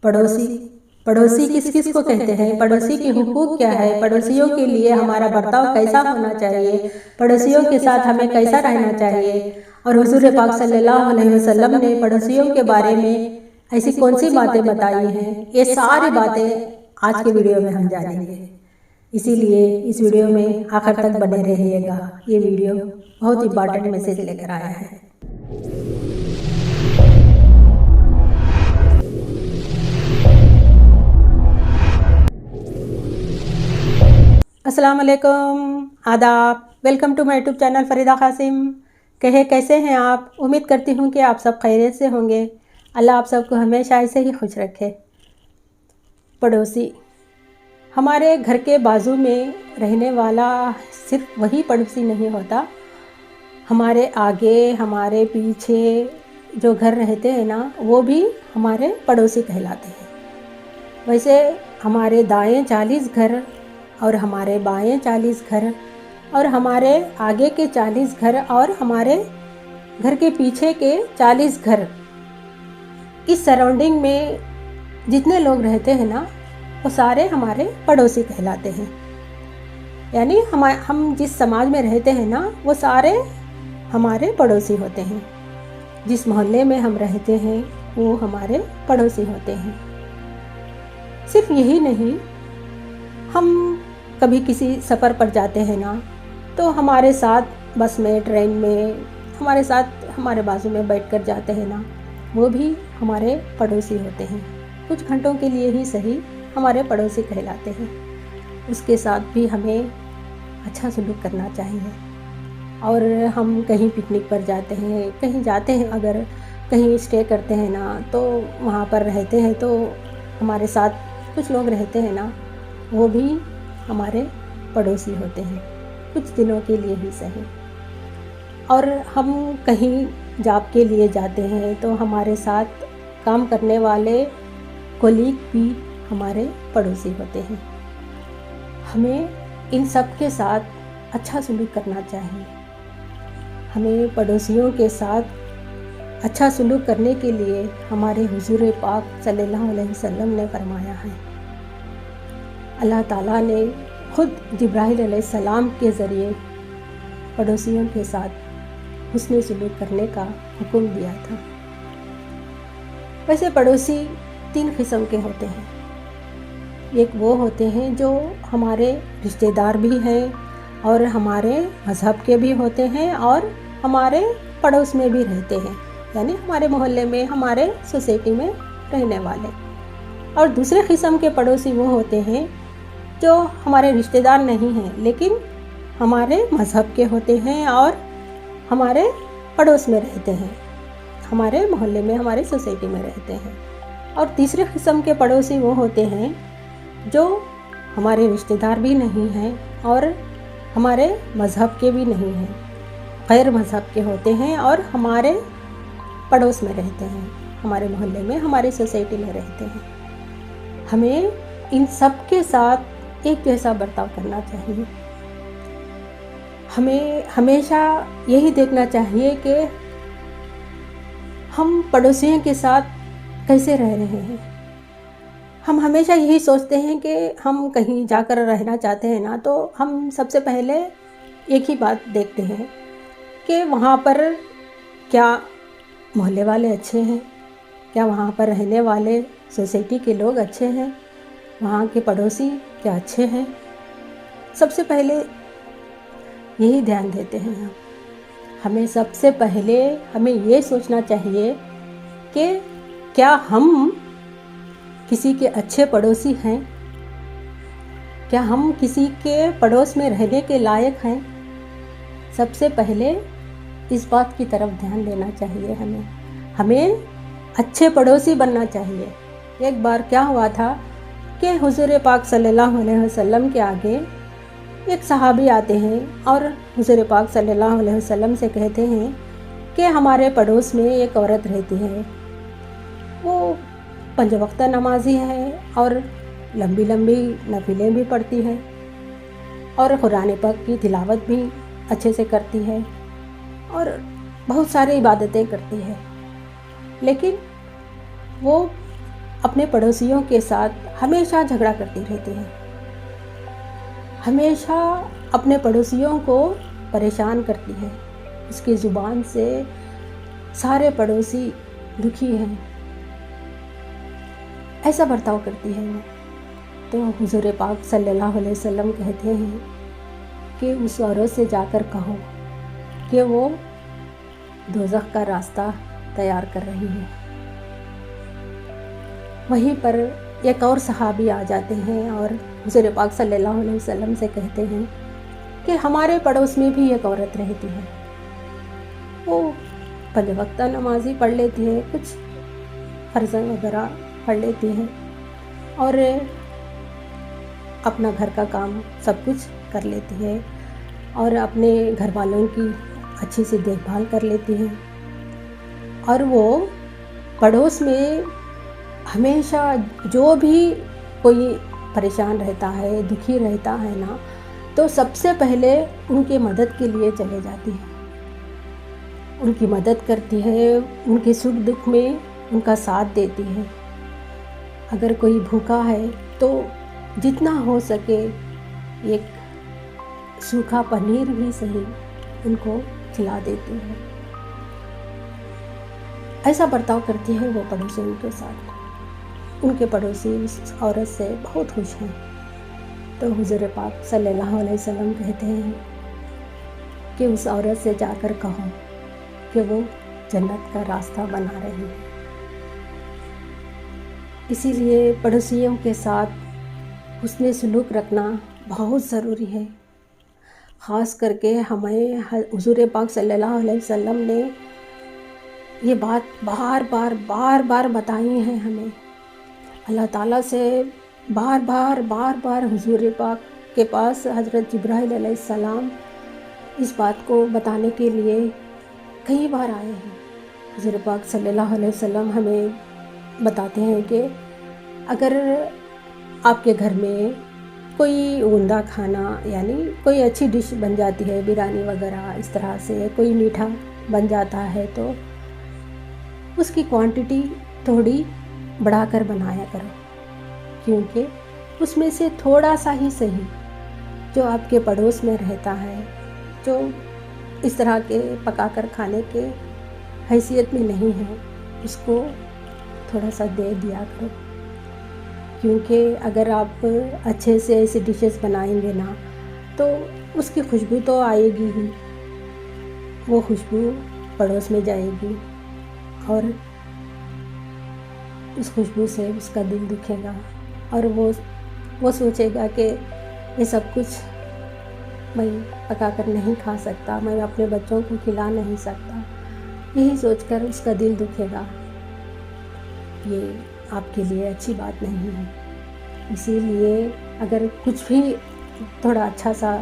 पड़ोसी पड़ोसी किस किस को कहते हैं, पड़ोसी के हुकूक क्या है, पड़ोसियों के लिए हमारा बर्ताव कैसा होना चाहिए, पड़ोसियों के साथ हमें कैसा रहना चाहिए, और हुजूर पाक सल्लल्लाहु अलैहि वसल्लम ने पड़ोसियों के बारे में ऐसी कौन सी बातें बताई हैं, ये सारी बातें आज के वीडियो में हम जानेंगे। इसीलिए इस वीडियो में आखिर तक बने रहिएगा। ये वीडियो बहुत इंपॉर्टेंट मैसेज लेकर आया है। अस्सलाम वालेकुम, आदाब, welcome to my YouTube channel Farida Qasim. कैसे हैं आप? उम्मीद करती हूँ कि आप सब खैरियत से होंगे। अल्लाह आप सबको हमेशा ऐसे ही खुश रखे। पड़ोसी हमारे घर के बाजू में रहने वाला सिर्फ वही पड़ोसी नहीं होता, हमारे आगे हमारे पीछे जो घर रहते हैं ना, वो भी हमारे पड़ोसी कहलाते हैं। वैसे हमारे दाएं 40 घर और हमारे बाएं 40 घर और हमारे आगे के 40 घर और हमारे घर के पीछे के 40 घर, इस सराउंडिंग में जितने लोग रहते हैं ना, वो सारे हमारे पड़ोसी कहलाते हैं। यानी हम जिस समाज में रहते हैं ना, वो सारे हमारे पड़ोसी होते हैं। जिस मोहल्ले में हम रहते हैं वो हमारे पड़ोसी होते हैं। सिर्फ यही नहीं, हम कभी किसी सफ़र पर जाते हैं ना, तो हमारे साथ बस में, ट्रेन में हमारे साथ हमारे बाजू में बैठकर जाते हैं ना, वो भी हमारे पड़ोसी होते हैं। कुछ घंटों के लिए ही सही हमारे पड़ोसी कहलाते हैं। उसके साथ भी हमें अच्छा सलूक करना चाहिए। और हम कहीं पिकनिक पर जाते हैं, कहीं जाते हैं, अगर कहीं स्टे करते हैं ना, तो वहाँ पर रहते हैं, तो हमारे साथ कुछ लोग रहते हैं ना, वो भी हमारे पड़ोसी होते हैं, कुछ दिनों के लिए ही सही। और हम कहीं जॉब के लिए जाते हैं, तो हमारे साथ काम करने वाले कोलीग भी हमारे पड़ोसी होते हैं। हमें इन सब के साथ अच्छा सलूक करना चाहिए। हमें पड़ोसियों के साथ अच्छा सलूक करने के लिए हमारे हुजूर पाक सल्लल्लाहु अलैहि वसल्लम ने फरमाया है। अल्लाह ताला ने खुद जिब्राइल अलैहिस्सलाम के ज़रिए पड़ोसियों के साथ हुस्न सलूक करने का हुक्म दिया था। वैसे पड़ोसी 3 किस्म के होते हैं। एक वो होते हैं जो हमारे रिश्तेदार भी हैं और हमारे मज़हब के भी होते हैं और हमारे पड़ोस में भी रहते हैं, यानी हमारे मोहल्ले में, हमारे सोसाइटी में रहने वाले। और दूसरे किस्म के पड़ोसी वो होते हैं जो हमारे रिश्तेदार नहीं हैं, लेकिन हमारे मज़हब के होते हैं और हमारे पड़ोस में रहते हैं, हमारे मोहल्ले में, हमारे सोसाइटी में रहते हैं। और तीसरे किस्म के पड़ोसी वो होते हैं जो हमारे रिश्तेदार भी नहीं हैं और हमारे मज़हब के भी नहीं हैं, गैर मज़हब के होते हैं और हमारे पड़ोस में रहते हैं, हमारे मोहल्ले में, हमारे सोसाइटी में रहते हैं। हमें इन सब के साथ एक जैसा बर्ताव करना चाहिए। हमें हमेशा यही देखना चाहिए कि हम पड़ोसियों के साथ कैसे रह रहे हैं। हम हमेशा यही सोचते हैं कि हम कहीं जाकर रहना चाहते हैं ना, तो हम सबसे पहले एक ही बात देखते हैं कि वहाँ पर क्या मोहल्ले वाले अच्छे हैं, क्या वहाँ पर रहने वाले सोसाइटी के लोग अच्छे हैं, वहाँ के पड़ोसी क्या अच्छे हैं। सबसे पहले यही ध्यान देते हैं हम। हमें सबसे पहले हमें ये सोचना चाहिए कि क्या हम किसी के अच्छे पड़ोसी हैं, क्या हम किसी के पड़ोस में रहने के लायक हैं। सबसे पहले इस बात की तरफ ध्यान देना चाहिए। हमें अच्छे पड़ोसी बनना चाहिए। एक बार क्या हुआ था कि हुजूर पाक सल्लल्लाहु अलैहि वसल्लम के आगे एक सहाबी आते हैं और हुजूर पाक सल्लल्लाहु अलैहि वसल्लम से कहते हैं कि हमारे पड़ोस में एक औरत रहती है, वो 5 वक्त नमाजी है और लंबी लंबी नफिलें भी पढ़ती है और कुरान पाक की तिलावत भी अच्छे से करती है और बहुत सारी इबादतें करती है, लेकिन वो अपने पड़ोसियों के साथ हमेशा झगड़ा करती रहती है, हमेशा अपने पड़ोसियों को परेशान करती है। उसकी ज़ुबान से सारे पड़ोसी दुखी हैं, ऐसा बर्ताव करती है वो। तो हुज़ूर पाक सल्लल्लाहु अलैहि वसल्लम कहते हैं कि उस औरत से जाकर कहो कि वो दोज़ख का रास्ता तैयार कर रही है। वहीं पर एक और सहाबी आ जाते हैं और हुज़ूर पाक सल्लल्लाहु अलैहि वसल्लम से कहते हैं कि हमारे पड़ोस में भी एक औरत रहती है, वो 5 वक्त नमाज़ी पढ़ लेती है, कुछ फ़र्ज़ वगैरह पढ़ लेती है और अपना घर का काम सब कुछ कर लेती है और अपने घर वालों की अच्छी से देखभाल कर लेती है। और वो पड़ोस में हमेशा जो भी कोई परेशान रहता है, दुखी रहता है ना, तो सबसे पहले उनकी मदद के लिए चले जाती है, उनकी मदद करती है, उनके सुख दुख में उनका साथ देती है। अगर कोई भूखा है तो जितना हो सके एक सूखा पनीर भी सही उनको खिला देती है। ऐसा बर्ताव करती है वो पड़ोसियों के साथ। उनके पड़ोसी उस औरत से बहुत खुश हैं। तो हुज़ूर पाक सल्लल्लाहु अलैहि वसल्लम कहते हैं कि उस औरत से जाकर कहो कि वो जन्नत का रास्ता बना रही है। इसीलिए पड़ोसियों के साथ हुस्न सलूक रखना बहुत ज़रूरी है। ख़ास करके हमें हुज़ूर पाक सल्लल्लाहु अलैहि वसल्लम ने ये बात बार बार बताई है हमें। अल्लाह ताला से बार बार हुज़ूर पाक के पास हज़रत जिब्राइल अलैहिस्सलाम इस बात को बताने के लिए कई बार आए हैं। हुज़ूर पाक सल्लल्लाहु अलैहि वसल्लम हमें बताते हैं कि अगर आपके घर में कोई उम्दा खाना यानी कोई अच्छी डिश बन जाती है, बिरयानी वगैरह इस तरह से कोई मीठा बन जाता है, तो उसकी क्वांटिटी थोड़ी बढ़ाकर बनाया करो, क्योंकि उसमें से थोड़ा सा ही सही जो आपके पड़ोस में रहता है, जो इस तरह के पकाकर खाने के हैसियत में नहीं है, उसको थोड़ा सा दे दिया करो। क्योंकि अगर आप अच्छे से ऐसी डिशेस बनाएंगे ना, तो उसकी खुशबू तो आएगी ही, वो खुशबू पड़ोस में जाएगी और उस खुशबू से उसका दिल दुखेगा और वो सोचेगा कि ये सब कुछ मैं पकाकर नहीं खा सकता, मैं अपने बच्चों को खिला नहीं सकता, यही सोचकर उसका दिल दुखेगा। ये आपके लिए अच्छी बात नहीं है। इसीलिए अगर कुछ भी थोड़ा अच्छा सा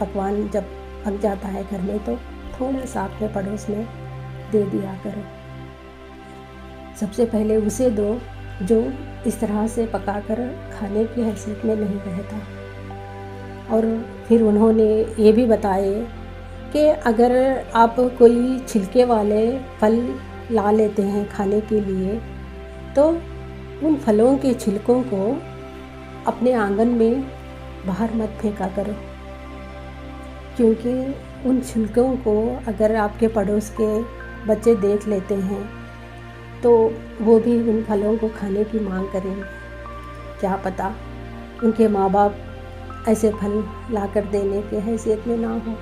पकवान जब पक जाता है घर में, तो थोड़ा सा अपने पड़ोस में दे दिया करो। सबसे पहले उसे दो जो इस तरह से पकाकर खाने की हैसियत में नहीं रहता। और फिर उन्होंने ये भी बताए कि अगर आप कोई छिलके वाले फल ला लेते हैं खाने के लिए, तो उन फलों के छिलकों को अपने आंगन में बाहर मत फेंका करो, क्योंकि उन छिलकों को अगर आपके पड़ोस के बच्चे देख लेते हैं तो वो भी उन फलों को खाने की मांग करेंगे। क्या पता उनके माँ बाप ऐसे फल लाकर देने के हैसियत में ना हो,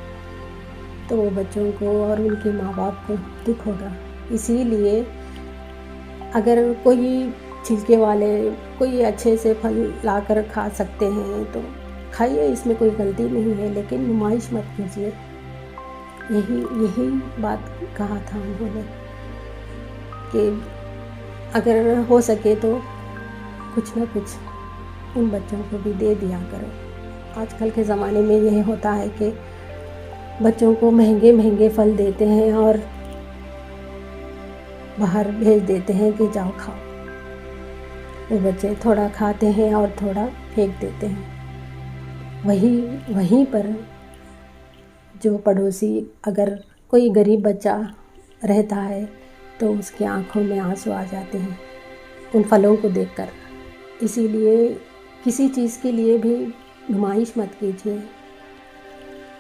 तो वो बच्चों को और उनके माँ बाप को दुख होगा। इसीलिए अगर कोई छिलके वाले कोई अच्छे से फल लाकर खा सकते हैं तो खाइए, इसमें कोई गलती नहीं है, लेकिन नुमाइश मत कीजिए। यही बात कहा था उन्होंने कि अगर हो सके तो कुछ ना कुछ उन बच्चों को भी दे दिया करो। आजकल के ज़माने में यह होता है कि बच्चों को महंगे फल देते हैं और बाहर भेज देते हैं कि जाओ खाओ। वो बच्चे थोड़ा खाते हैं और थोड़ा फेंक देते हैं। वहीं पर जो पड़ोसी अगर कोई गरीब बच्चा रहता है तो उसकी आंखों में आंसू आ जाते हैं उन फलों को देखकर। इसीलिए किसी चीज़ के लिए भी नुमाइश मत कीजिए।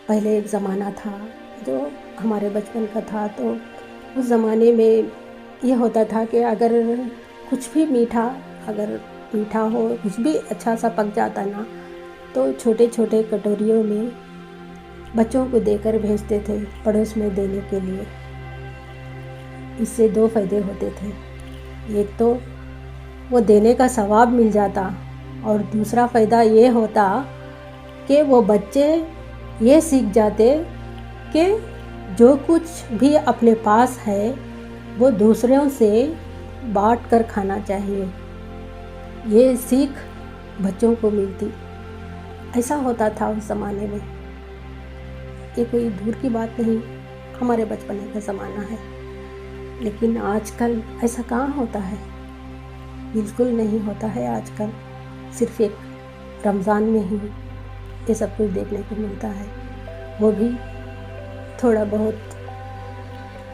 पहले एक ज़माना था जो हमारे बचपन का था, तो उस ज़माने में ये होता था कि अगर कुछ भी मीठा हो, कुछ भी अच्छा सा पक जाता ना, तो छोटे छोटे कटोरियों में बच्चों को देकर भेजते थे पड़ोस में देने के लिए। इससे 2 फ़ायदे होते थे। एक तो वो देने का सवाब मिल जाता, और दूसरा फ़ायदा ये होता कि वो बच्चे ये सीख जाते कि जो कुछ भी अपने पास है वो दूसरों से बांट कर खाना चाहिए। ये सीख बच्चों को मिलती। ऐसा होता था उस ज़माने में। ये कोई दूर की बात नहीं, हमारे बचपन का ज़माना है। लेकिन आजकल ऐसा कहाँ होता है? बिल्कुल नहीं होता है आजकल। सिर्फ एक रमज़ान में ही ये सब कुछ देखने को मिलता है, वो भी थोड़ा बहुत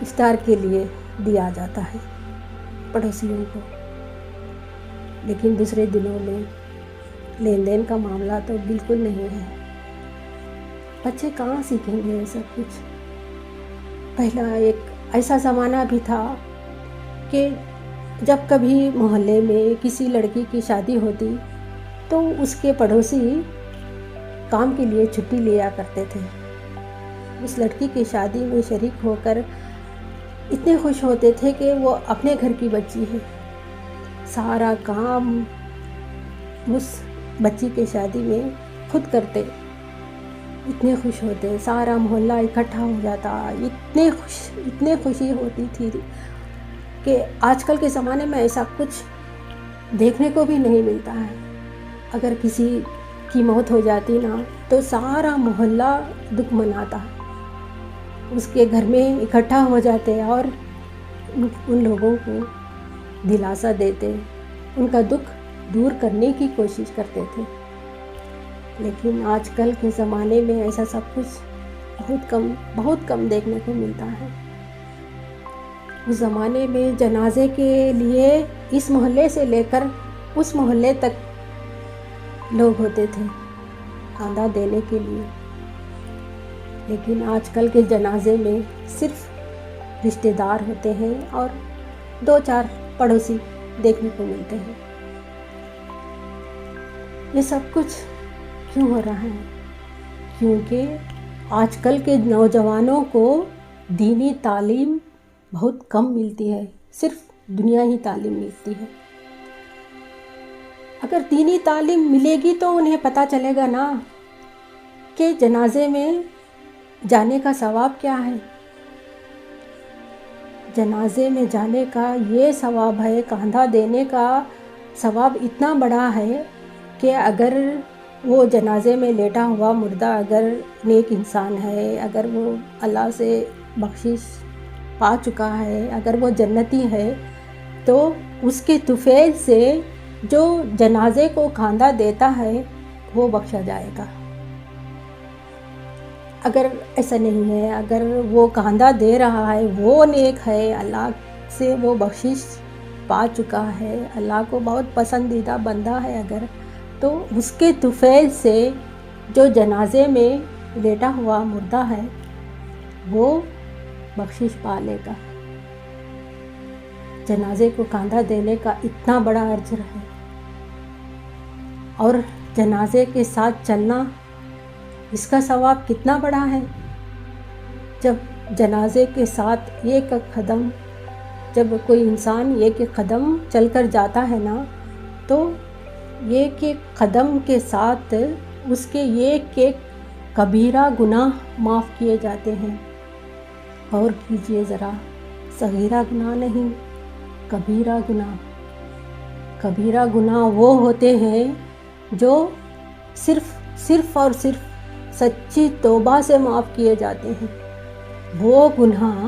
इफ्तार के लिए दिया जाता है पड़ोसियों को। लेकिन दूसरे दिनों में लेन देन का मामला तो बिल्कुल नहीं है। बच्चे कहाँ सीखेंगे ये सब कुछ? पहला एक ऐसा ज़माना भी था कि जब कभी मोहल्ले में किसी लड़की की शादी होती तो उसके पड़ोसी काम के लिए छुट्टी लिया करते थे। उस लड़की की शादी में शरीक होकर इतने खुश होते थे कि वो अपने घर की बच्ची है। सारा काम उस बच्ची के शादी में खुद करते। इतने खुश होते, सारा मोहल्ला इकट्ठा हो जाता। इतने खुशी होती थी कि आजकल के ज़माने में ऐसा कुछ देखने को भी नहीं मिलता है। अगर किसी की मौत हो जाती ना, तो सारा मोहल्ला दुख मनाता, उसके घर में इकट्ठा हो जाते और उन लोगों को दिलासा देते, उनका दुख दूर करने की कोशिश करते थे। लेकिन आजकल के ज़माने में ऐसा सब कुछ बहुत कम देखने को मिलता है। उस ज़माने में जनाजे के लिए इस मोहल्ले से लेकर उस मोहल्ले तक लोग होते थे खाना देने के लिए। लेकिन आजकल के जनाजे में सिर्फ रिश्तेदार होते हैं और 2-4 पड़ोसी देखने को मिलते हैं। ये सब कुछ क्यों हो रहा है? क्योंकि आजकल के नौजवानों को दीनी तालीम बहुत कम मिलती है, सिर्फ दुनिया ही तालीम मिलती है। अगर दीनी तालीम मिलेगी तो उन्हें पता चलेगा ना कि जनाजे में जाने का सवाब क्या है। जनाजे में जाने का ये सवाब है, कंधा देने का सवाब इतना बड़ा है कि अगर वो जनाजे में लेटा हुआ मुर्दा अगर नेक इंसान है, अगर वो अल्लाह से बख्शिश पा चुका है, अगर वो जन्नती है, तो उसके तुफैल से जो जनाजे को खांदा देता है वो बख्शा जाएगा। अगर ऐसा नहीं है, अगर वो खांदा दे रहा है, वो नेक है, अल्लाह से वो बख्शिश पा चुका है, अल्लाह को बहुत पसंदीदा बंदा है अगर, तो उसके तुफैल से जो जनाजे में लेटा हुआ मुर्दा है वो बख्शिश पा लेगा। जनाजे को कंधा देने का इतना बड़ा अजर है। और जनाजे के साथ चलना, इसका सवाब कितना बड़ा है। जब जनाजे के साथ एक कदम, जब कोई इंसान एक कदम चलकर जाता है ना, तो एक कदम के साथ उसके एक कबीरा गुनाह माफ़ किए जाते हैं। और कीजिए ज़रा, सगीरा गुनाह नहीं, कबीरा गुनाह। कबीरा गुनाह वो होते हैं जो सिर्फ़ और सिर्फ सच्ची तौबा से माफ़ किए जाते हैं। वो गुनाह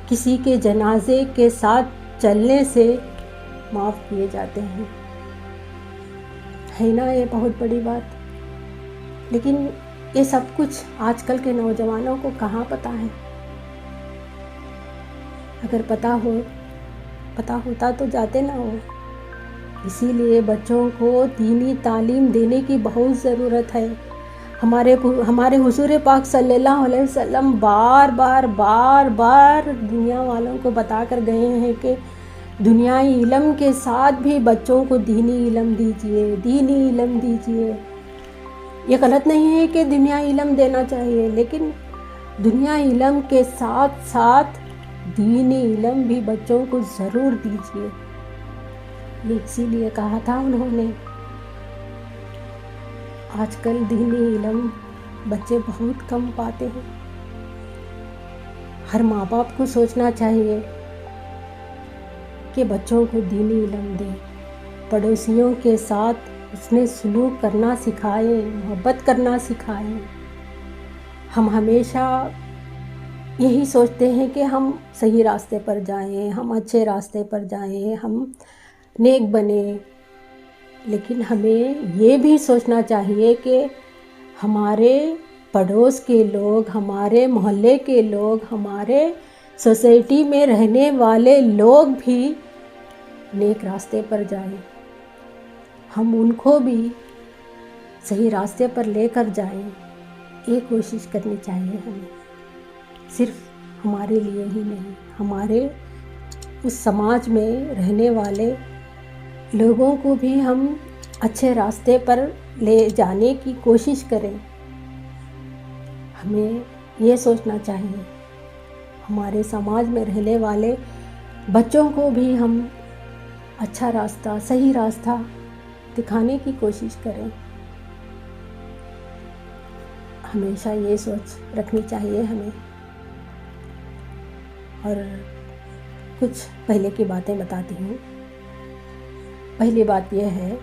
किसी के जनाजे के साथ चलने से माफ़ किए जाते हैं। है ना ये बहुत बड़ी बात। लेकिन ये सब कुछ आजकल के नौजवानों को कहाँ पता है। अगर पता हो پتہ ہوتا تو جاتے نہ ہو۔ اسی لیے بچوں کو دینی تعلیم دینے کی بہت ضرورت ہے۔ ہمارے حضور پاک صلی اللہ علیہ وسلم بار بار دنیا والوں کو بتا کر گئے ہیں کہ دنیائی علم کے ساتھ بھی بچوں کو دینی علم دیجیے۔ یہ غلط نہیں ہے کہ دنیائی علم دینا چاہیے، لیکن دنیائی علم کے ساتھ ساتھ دینی علم بھی بچوں کو ضرور دیجیے۔ یہ اسی لیے کہا تھا انہوں نے۔ آج کل دینی علم بچے بہت کم پاتے ہیں۔ ہر ماں باپ کو سوچنا چاہیے کہ بچوں کو دینی علم دیں، پڑوسیوں کے ساتھ اس نے سلوک کرنا سکھائیں، محبت کرنا سکھائیں۔ ہم ہمیشہ یہی سوچتے ہیں کہ ہم صحیح راستے پر جائیں، ہم اچھے راستے پر جائیں، ہم نیک بنیں، لیکن ہمیں یہ بھی سوچنا چاہیے کہ ہمارے پڑوس کے لوگ، ہمارے محلے کے لوگ، ہمارے سوسائٹی میں رہنے والے لوگ بھی نیک راستے پر جائیں، ہم ان کو بھی صحیح راستے پر لے کر جائیں۔ یہ کوشش کرنی چاہیے ہمیں، صرف ہمارے لیے ہی نہیں، ہمارے اس سماج میں رہنے والے لوگوں کو بھی ہم اچھے راستے پر لے جانے کی کوشش کریں۔ ہمیں یہ سوچنا چاہیے، ہمارے سماج میں رہنے والے بچوں کو بھی ہم اچھا راستہ، صحیح راستہ دکھانے کی کوشش کریں۔ ہمیشہ یہ سوچ رکھنی چاہیے ہمیں۔ اور کچھ پہلے کی باتیں بتاتی ہوں۔ پہلی بات یہ ہے